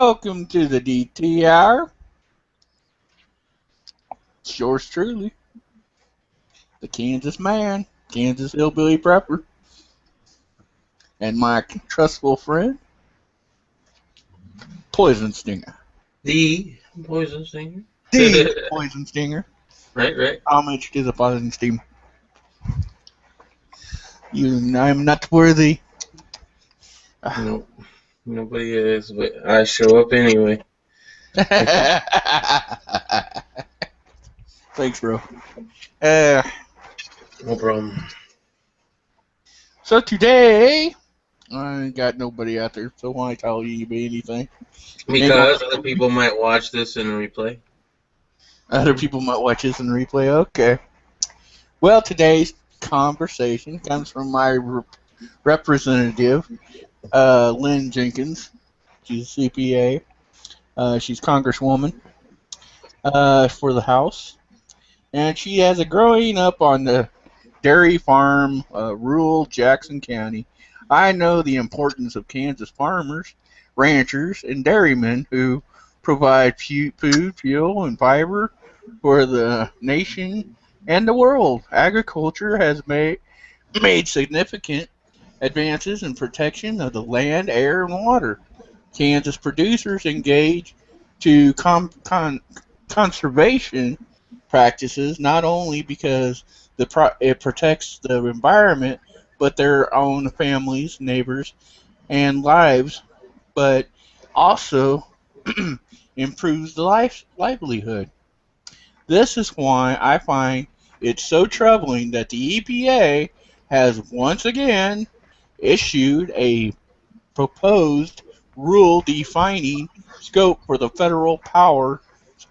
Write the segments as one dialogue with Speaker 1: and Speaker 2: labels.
Speaker 1: Welcome to the DT Hour. It's yours truly, the Kansas man, Kansas hillbilly prepper, and my trustful friend, Poison Stinger.
Speaker 2: The poison stinger.
Speaker 1: The Poison Stinger.
Speaker 2: Right.
Speaker 1: Homage to the Poison Steam. I'm not worthy.
Speaker 2: No, nobody is, but I show up anyway.
Speaker 1: Thanks, bro.
Speaker 2: No problem.
Speaker 1: So today, I ain't got nobody out there, so why tell you anything?
Speaker 2: Because other people might watch this in replay.
Speaker 1: Other people might watch this in replay. Okay. Well, today's conversation comes from my representative, Lynn Jenkins. She's a CPA. She's Congresswoman for the House. And she has a growing up on the dairy farm, rural Jackson County. I know the importance of Kansas farmers, ranchers, and dairymen who provide food, fuel, and fiber for the nation and the world. Agriculture has made significant advances in protection of the land, air, and water. Kansas producers engage to conservation practices not only because it protects the environment, but their own families, neighbors, and lives, but also improves the livelihood. This is why I find it so troubling that the EPA has once again issued a proposed rule defining scope for the federal power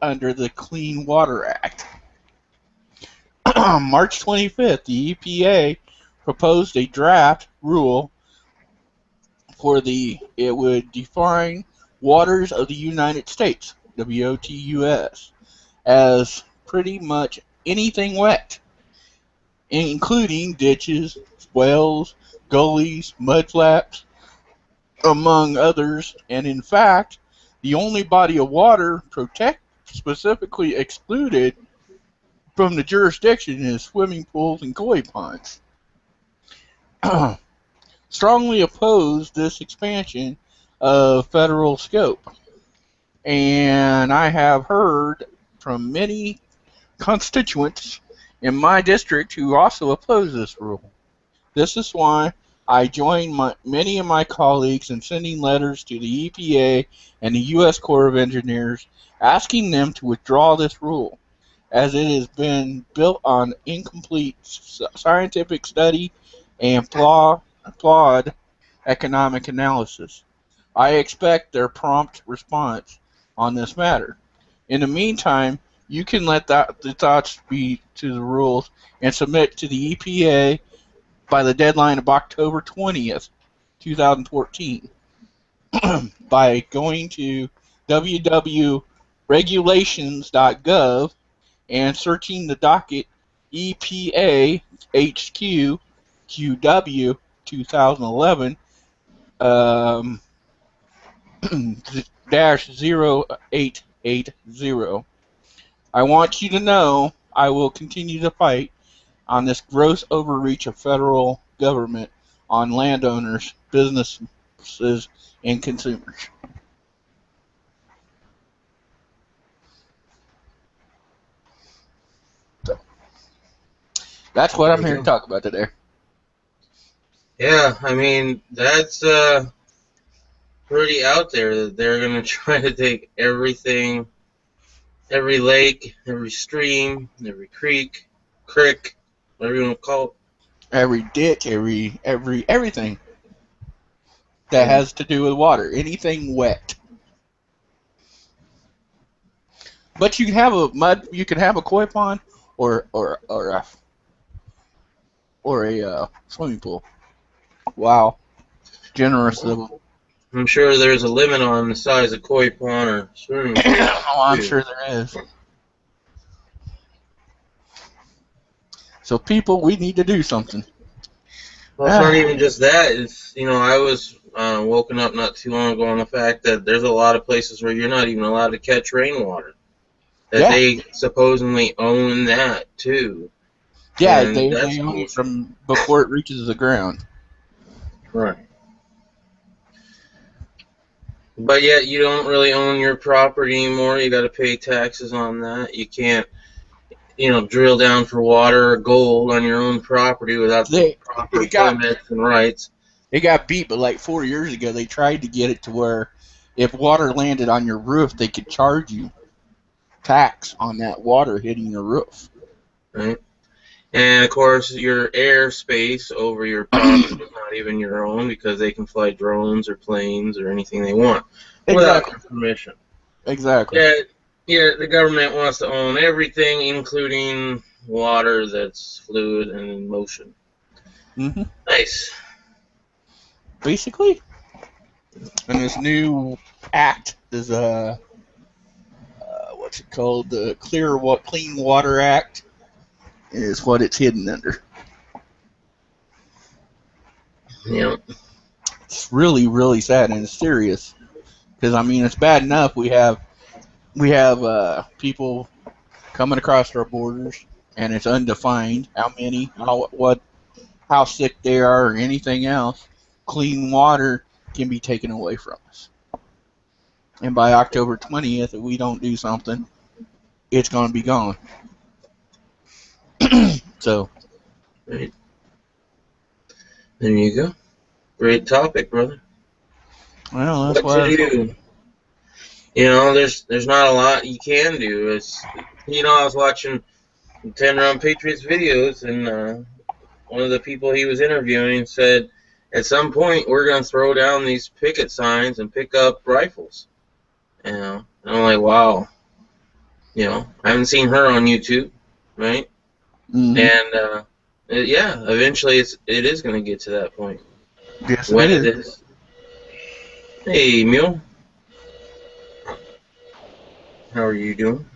Speaker 1: under the Clean Water Act. On March 25th, the EPA proposed a draft rule it would define waters of the United States, WOTUS, as pretty much anything wet, including ditches, wells, gullies, mudflaps, among others, and in fact, the only body of water specifically excluded from the jurisdiction is swimming pools and koi ponds. Strongly opposed this expansion of federal scope, and I have heard from many constituents in my district who also oppose this rule. This is why I joined many of my colleagues in sending letters to the EPA and the U.S. Corps of Engineers asking them to withdraw this rule, as it has been built on incomplete scientific study and flawed economic analysis. I expect their prompt response on this matter. In the meantime, you can let the thoughts be to the rules and submit to the EPA by the deadline of October 20th, 2014, by going to www.regulations.gov and searching the docket EPA HQ QW 2011 -0880. I want you to know I will continue to fight on this gross overreach of federal government on landowners, businesses, and consumers. So, that's what I'm here to talk about today.
Speaker 2: Yeah, I mean, that's pretty out there that they're going to try to take everything, every lake, every stream, every creek, whatever you want to call it.
Speaker 1: Every ditch, everything that has to do with water, anything wet. But you can have a koi pond or a swimming pool. Wow, generous of them.
Speaker 2: I'm sure there's a limit on the size of koi pond or swimming pool.
Speaker 1: Oh, I'm sure there is. So people, we need to do something.
Speaker 2: Well, it's not even just that. It's, I was woken up not too long ago on the fact that there's a lot of places where you're not even allowed to catch rainwater. That
Speaker 1: Yeah,
Speaker 2: they supposedly own that too,
Speaker 1: yeah,
Speaker 2: and
Speaker 1: they
Speaker 2: that's
Speaker 1: own it
Speaker 2: bullshit.
Speaker 1: from before it reaches the ground.
Speaker 2: Right. But yet you don't really own your property anymore. You got to pay taxes on that. You can't, drill down for water or gold on your own property without the
Speaker 1: They
Speaker 2: proper
Speaker 1: it got
Speaker 2: permits and rights.
Speaker 1: it got beat, but like 4 years ago, they tried to get it to where if water landed on your roof, they could charge you tax on that water hitting your roof.
Speaker 2: Right. And of course, your airspace over your property is not even your own because they can fly drones or planes or anything they want without
Speaker 1: Exactly.
Speaker 2: your permission.
Speaker 1: Exactly.
Speaker 2: Yeah, yeah, the government wants to own everything, including water that's fluid and in motion.
Speaker 1: hmm
Speaker 2: Nice.
Speaker 1: Basically, and this new act is what's it called? The Clean Water Act is what it's hidden under.
Speaker 2: Yeah.
Speaker 1: It's really, really sad and it's serious because I mean it's bad enough we have people coming across our borders and it's undefined how many, how sick they are, or anything else. Clean water can be taken away from us, and by October 20th, if we don't do something, it's going to be gone. So,
Speaker 2: Right. There you go. Great topic, brother.
Speaker 1: well, that's
Speaker 2: What
Speaker 1: why
Speaker 2: to
Speaker 1: I was
Speaker 2: do? There's not a lot you can do. I was watching 10 Round Patriots videos, and one of the people he was interviewing said, at some point, we're going to throw down these picket signs and pick up rifles. And I'm like, wow. I haven't seen her on YouTube, right?
Speaker 1: Mm-hmm.
Speaker 2: And yeah, eventually it is going to get to that point.
Speaker 1: Yes, it
Speaker 2: When it
Speaker 1: is.
Speaker 2: is. Hey, Mule, how are you doing?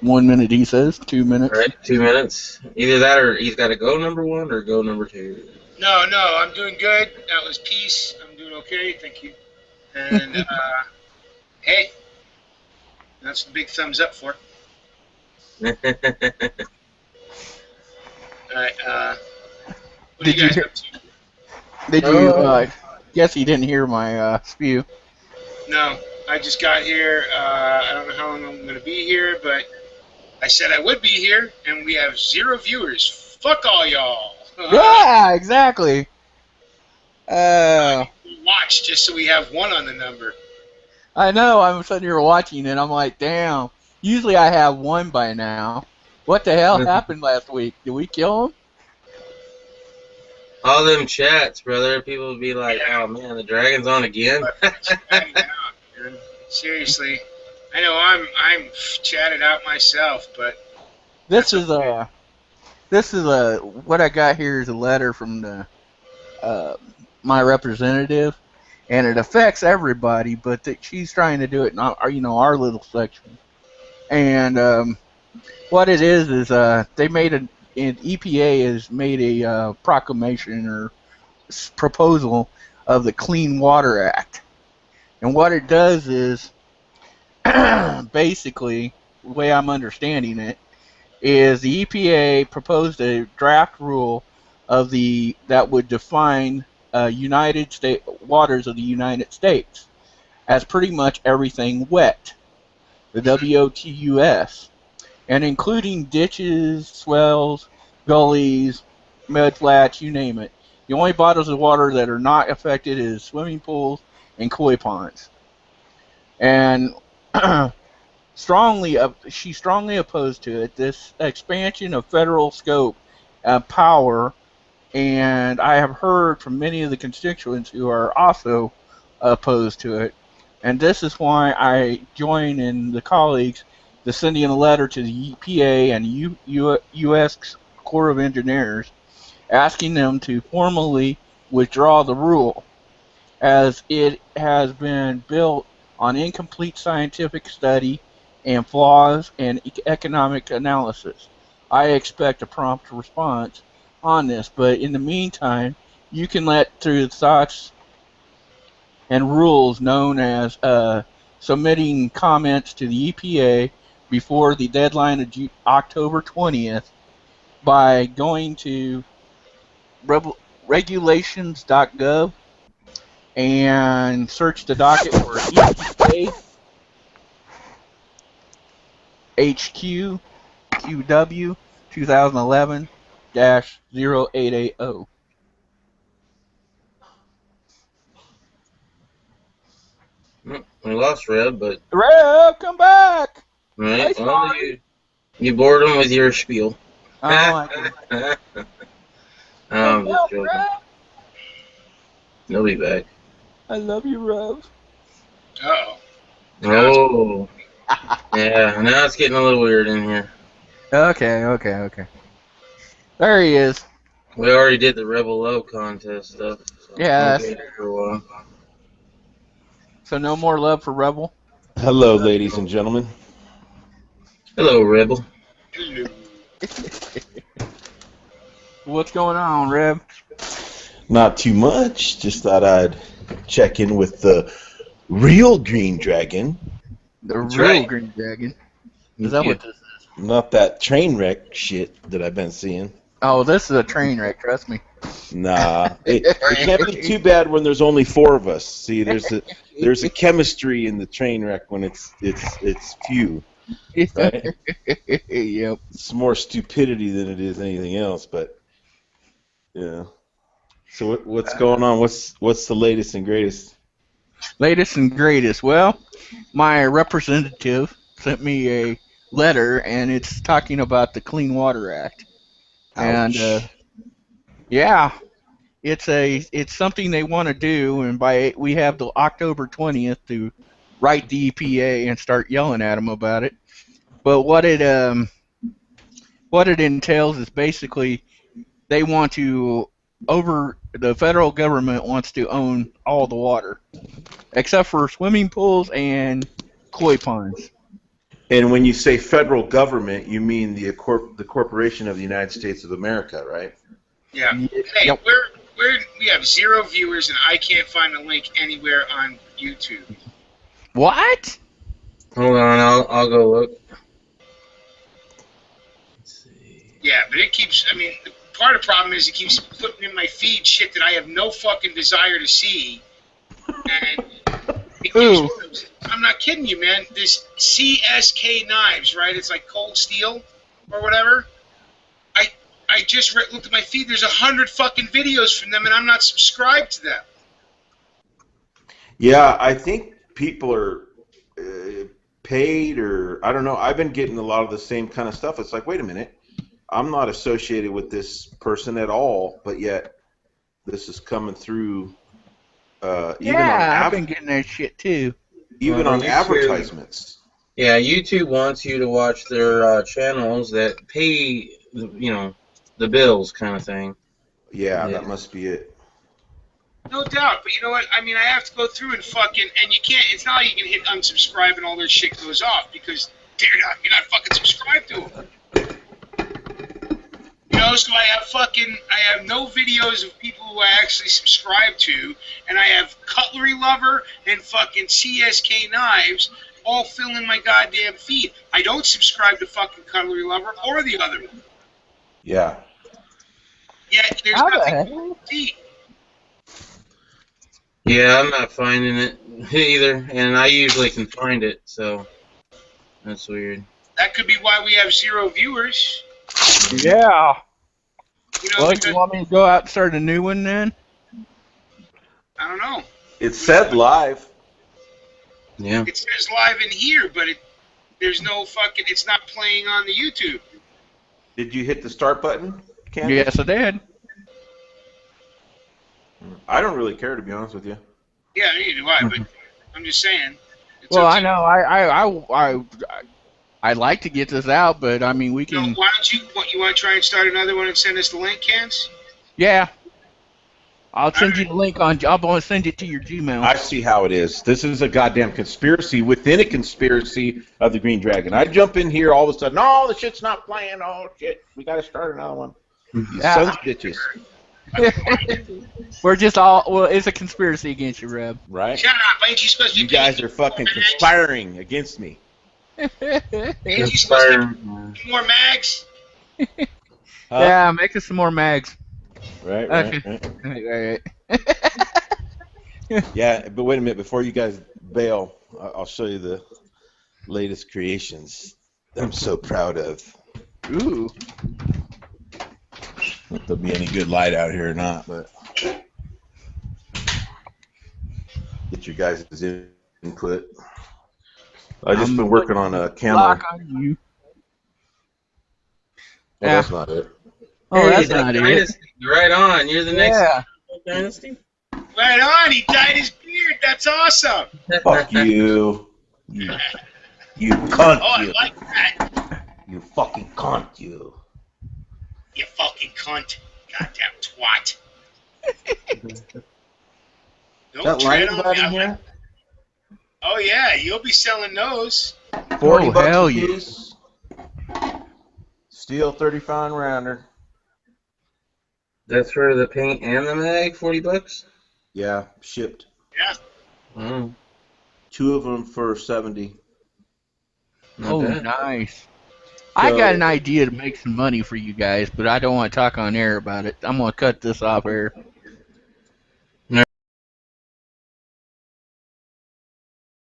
Speaker 1: 1 minute, he says. 2 minutes.
Speaker 2: All right, 2 minutes. Either that or he's got to go number one or go number two.
Speaker 3: No, I'm doing good. That was peace. I'm doing okay, thank you. And hey, that's a big thumbs up for it. All right, what
Speaker 1: Did
Speaker 3: are
Speaker 1: you
Speaker 3: you guys up to?
Speaker 1: Did you? Guess you didn't hear my spew.
Speaker 3: No, I just got here. I don't know how long I'm going to be here, but I said I would be here, and we have 0 viewers. Fuck all y'all.
Speaker 1: Yeah, exactly.
Speaker 3: Watch just so we have 1 on the number.
Speaker 1: I know. I'm sitting here watching, and I'm like, damn. Usually I have 1 by now. What the hell happened last week? Did we kill him?
Speaker 2: All them chats, brother. People would be like, "Oh man, the dragon's on again."
Speaker 3: Seriously, I know I'm chatted out myself, but
Speaker 1: This is what I got here is a letter from the my representative, and it affects everybody, but she's trying to do it in our little section. And what it is they made EPA has made a proclamation or proposal of the Clean Water Act, and what it does is basically, the way I'm understanding it, is the EPA proposed a draft rule that would define United States waters of the United States as pretty much everything wet, the WOTUS, and including ditches, swells, gullies, mud flats, you name it. The only bodies of water that are not affected is swimming pools and koi ponds. And she's strongly opposed to it. This expansion of federal scope, power, and I have heard from many of the constituents who are also opposed to it. And this is why I join in the colleagues the sending a letter to the EPA and U.S. Corps of Engineers asking them to formally withdraw the rule, as it has been built on incomplete scientific study and flaws in economic analysis. I expect a prompt response on this, but in the meantime, you can let through thoughts and rules known as submitting comments to the EPA before the deadline of October 20th by going to regulations.gov and search the docket for EPA HQ QW 2011-0880.
Speaker 2: We lost Red, but
Speaker 1: Rev, come back!
Speaker 2: right.
Speaker 1: Hey,
Speaker 2: Well, you bored him with your spiel.
Speaker 1: Oh, I
Speaker 2: I'm just
Speaker 1: back,
Speaker 2: joking.
Speaker 1: Rev.
Speaker 2: He'll be back.
Speaker 1: I love you, Rev.
Speaker 3: Uh-oh.
Speaker 2: Oh. Yeah, now it's getting a little weird in here.
Speaker 1: Okay. There he is.
Speaker 2: We already did the Rebel Love contest stuff. So
Speaker 1: Yeah,
Speaker 2: okay for a while.
Speaker 1: So no more love for Rebel?
Speaker 4: Hello, ladies and gentlemen.
Speaker 2: Hello, Rebel.
Speaker 3: Hello.
Speaker 1: What's going on, Rev?
Speaker 4: Not too much. Just thought I'd check in with the real Green Dragon.
Speaker 1: The
Speaker 2: That's
Speaker 1: real
Speaker 2: right.
Speaker 1: Green Dragon. Is that what this is?
Speaker 4: Not that train wreck shit that I've been seeing.
Speaker 1: Oh, this is a train wreck, trust me.
Speaker 4: Nah, it can't be too bad when there's only 4 of us. See, there's a chemistry in the train wreck when it's few. Right?
Speaker 1: Yep.
Speaker 4: It's more stupidity than it is anything else. But yeah. So what's going on? What's the latest and greatest?
Speaker 1: Latest and greatest. Well, my representative sent me a letter, and it's talking about the Clean Water Act.
Speaker 4: Ouch.
Speaker 1: And yeah, it's something they want to do, and we have the October 20th to write the EPA and start yelling at them about it. But what it entails is basically they want to the federal government wants to own all the water, except for swimming pools and koi ponds.
Speaker 4: And when you say federal government, you mean the Corporation of the United States of America, right?
Speaker 3: Yeah. Hey,
Speaker 1: Yep.
Speaker 3: we have 0 viewers, and I can't find a link anywhere on YouTube.
Speaker 1: What?
Speaker 2: Hold on, I'll go look. Let's see.
Speaker 3: Yeah, but it keeps. I mean, part of the problem is it keeps putting in my feed shit that I have no fucking desire to see, and it
Speaker 1: Ooh.
Speaker 3: keeps. I'm not kidding you, man. This CSK Knives, right? It's like cold steel or whatever. I just looked at my feed. There's 100 fucking videos from them, and I'm not subscribed to them.
Speaker 4: Yeah, I think people are paid, or I don't know. I've been getting a lot of the same kind of stuff. It's like, wait a minute, I'm not associated with this person at all, but yet this is coming through.
Speaker 1: I've been getting that shit too.
Speaker 4: Even on advertisements.
Speaker 2: Yeah, YouTube wants you to watch their channels that pay, the bills kind of thing.
Speaker 4: Yeah, that must be it.
Speaker 3: No doubt, but you know what? I mean, I have to go through and you can't. It's not like you can hit unsubscribe and all their shit goes off because you're not fucking subscribed to them. So I have no videos of people who I actually subscribe to, and I have Cutlery Lover and fucking CSK Knives all filling my goddamn feed. I don't subscribe to fucking Cutlery Lover or the other one.
Speaker 4: Yeah.
Speaker 3: Yet there's nothing to see.
Speaker 2: Yeah, I'm not finding it either, and I usually can find it, so that's weird.
Speaker 3: That could be why we have 0 viewers.
Speaker 1: Yeah. Well,
Speaker 3: Because,
Speaker 1: you want me to go out and start a new one then?
Speaker 3: I don't know.
Speaker 4: It said live.
Speaker 2: Yeah.
Speaker 3: It says live in here, but there's no fucking. It's not playing on the YouTube.
Speaker 4: Did you hit the start button, Candace?
Speaker 1: Yes, I did.
Speaker 4: I don't really care, to be honest with you.
Speaker 3: Yeah, neither do I. But I'm just saying.
Speaker 1: Well, I know. I'd like to get this out, but I mean, we can.
Speaker 3: Why don't you want to try and start another one and send us the link, Cans?
Speaker 1: Yeah. I'll send you the link I'm going to send it to your Gmail.
Speaker 4: I see how it is. This is a goddamn conspiracy within a conspiracy of the Green Dragon. I jump in here all of a sudden, the shit's not playing. Oh, shit. We got to start another one. You sons of bitches.
Speaker 1: We're just all, well, it's a conspiracy against you, Reb.
Speaker 4: Right?
Speaker 3: Shut up. Ain't you supposed to be
Speaker 4: You guys
Speaker 3: painting
Speaker 4: are fucking
Speaker 3: more mags?
Speaker 4: conspiring against me.
Speaker 3: Ain't you supposed to
Speaker 2: Conspiring.
Speaker 3: be more mags?
Speaker 4: Huh?
Speaker 1: Yeah, make us some more mags.
Speaker 4: Right,
Speaker 1: Okay.
Speaker 4: right.
Speaker 1: Right.
Speaker 4: Yeah, but wait a minute. Before you guys bail, I'll show you the latest creations that I'm so proud of.
Speaker 1: Ooh.
Speaker 4: If there'll be any good light out here or not, but get your guys' input. I've just been working on a camera.
Speaker 1: Lock on you.
Speaker 4: Oh, that's not it.
Speaker 1: Oh,
Speaker 2: Hey,
Speaker 1: that's
Speaker 2: that
Speaker 1: not it.
Speaker 2: Dynasty, right on. You're the next
Speaker 1: Yeah.
Speaker 2: Dynasty?
Speaker 3: Right on. He dyed his beard. That's awesome.
Speaker 4: Fuck you. You cunt,
Speaker 3: Oh, I
Speaker 4: you.
Speaker 3: like that.
Speaker 4: You fucking cunt, you.
Speaker 3: You fucking cunt. Goddamn twat. Don't
Speaker 4: That
Speaker 3: tread
Speaker 4: light
Speaker 3: on
Speaker 4: about
Speaker 3: me.
Speaker 4: in here?
Speaker 3: Oh, yeah. You'll be selling those.
Speaker 4: 40
Speaker 1: Oh,
Speaker 4: bucks
Speaker 1: hell
Speaker 4: a
Speaker 1: yeah.
Speaker 4: piece. Steel 35 rounder.
Speaker 2: That's for the paint and the mag, 40 bucks?
Speaker 4: Yeah, shipped.
Speaker 3: Yeah.
Speaker 2: Mm,
Speaker 4: 2 of them for 70.
Speaker 2: not
Speaker 1: Oh,
Speaker 2: bad.
Speaker 1: nice. I got an idea to make some money for you guys, but I don't want to talk on air about it. I'm going to cut this off here.